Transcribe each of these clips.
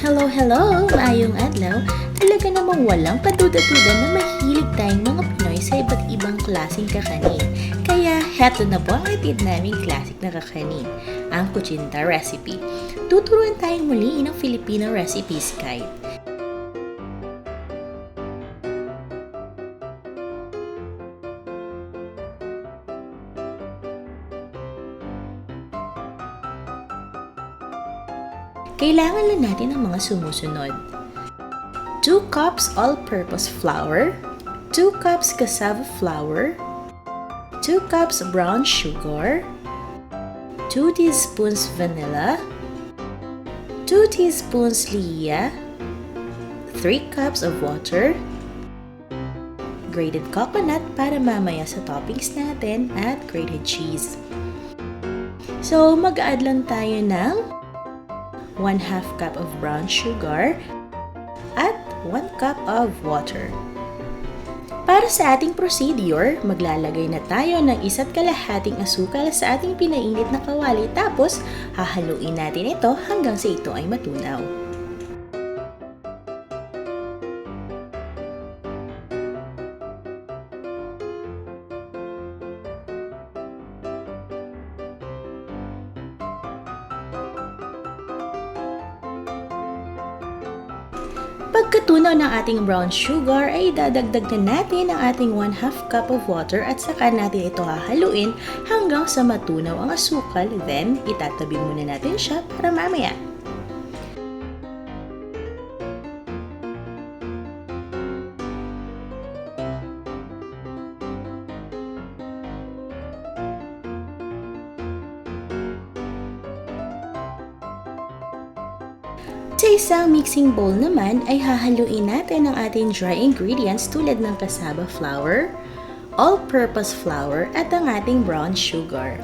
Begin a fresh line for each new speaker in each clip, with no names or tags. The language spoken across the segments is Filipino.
Hello, hello! Maayong adlaw. Talaga namang walang kaduda-duda na mahilig tayong mga Pinoy sa iba't ibang klaseng kakanin. Kaya heto na po ang atid naming classic na kakanin, ang Kuchinta recipe. Tuturuan tayong muli ng Filipino recipes guide. Kailangan lang natin ang mga sumusunod. 2 cups all-purpose flour, 2 cups cassava flour, 2 cups brown sugar, 2 teaspoons vanilla, 2 teaspoons liya, 3 cups of water, grated coconut para mamaya sa toppings natin at grated cheese. So, mag-add lang tayo ng 1/2 cup of brown sugar at 1 cup of water. Para sa ating procedure, maglalagay na tayo ng 1.5 asukal sa ating pinainit na kawali tapos hahaluin natin ito hanggang sa ito ay matunaw. Pagkatunaw ng ating brown sugar ay dadagdag na natin ang ating 1/2 cup of water at saka natin ito hahaluin hanggang sa matunaw ang asukal. Then, itatabi muna natin siya para mamaya. Sa isang mixing bowl naman ay hahaluin natin ang ating dry ingredients tulad ng cassava flour, all-purpose flour at ang ating brown sugar.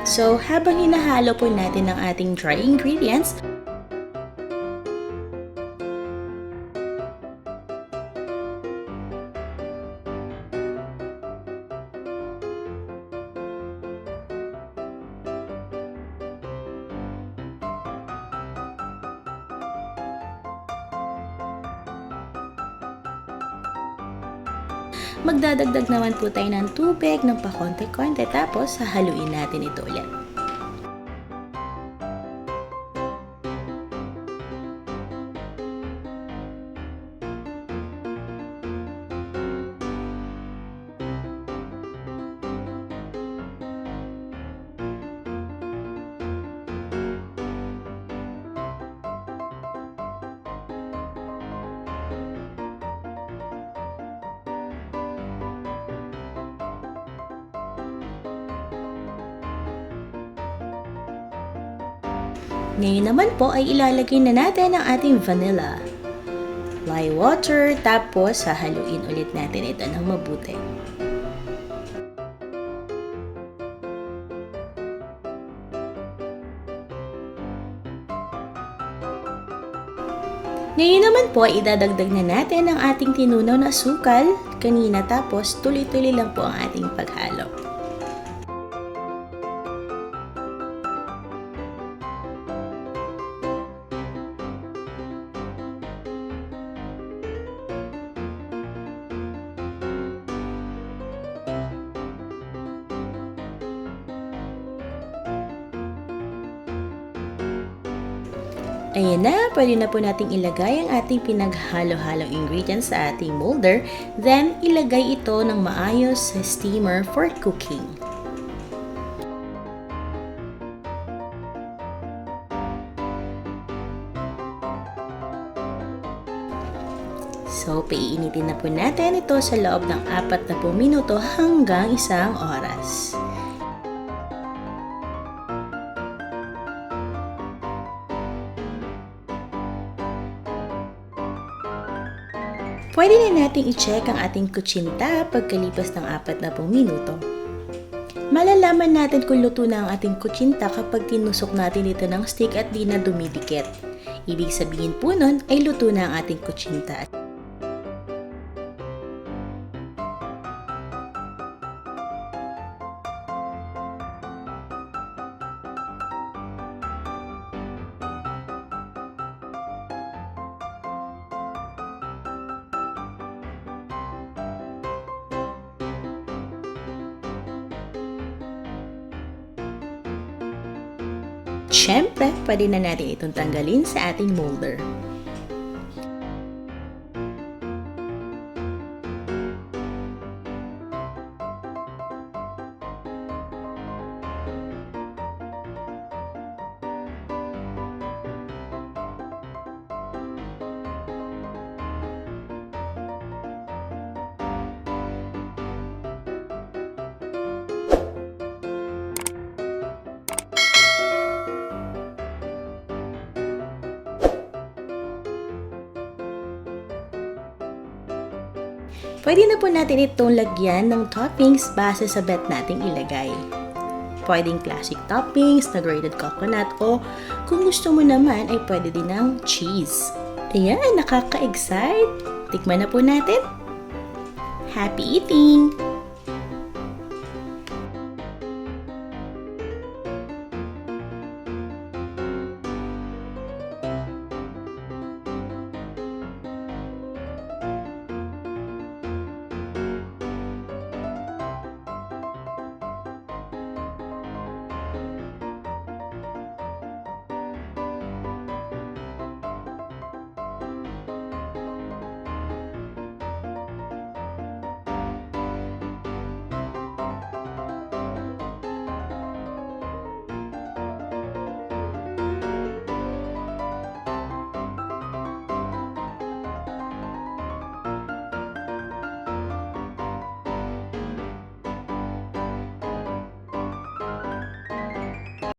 So, habang hinahalo po natin ang ating dry ingredients, magdadagdag naman po tayo ng tubig ng pakonte-konte tapos hahaluin natin ito ulit. Ngayon naman po ay ilalagay na natin ang ating vanilla, lye water, tapos hahaluin ulit natin ito ng mabuti. Ngayon naman po ay idadagdag na natin ang ating tinunaw na asukal kanina tapos tuloy-tuloy lang po ang ating paghalo. Ayan na, pwede na po nating ilagay ang ating pinaghalo-halong ingredients sa ating molder. Then, ilagay ito ng maayos sa steamer for cooking. So, paiinitin na po natin ito sa loob ng 40 minuto hanggang 1 oras. Pwede na nating i-check ang ating kutsinta pagkalipas ng 40 minuto. Malalaman natin kung luto na ang ating kutsinta kapag tinusok natin ito ng stick at di na dumidikit. Ibig sabihin po nun ay luto na ang ating kutsinta. Siyempre, pwede na natin itong tanggalin sa ating molder. Pwede na po natin itong lagyan ng toppings base sa bet nating ilagay. Pwedeng classic toppings na grated coconut o kung gusto mo naman ay pwede din ng cheese. Ayan, nakaka-excite! Tikman na po natin! Happy eating!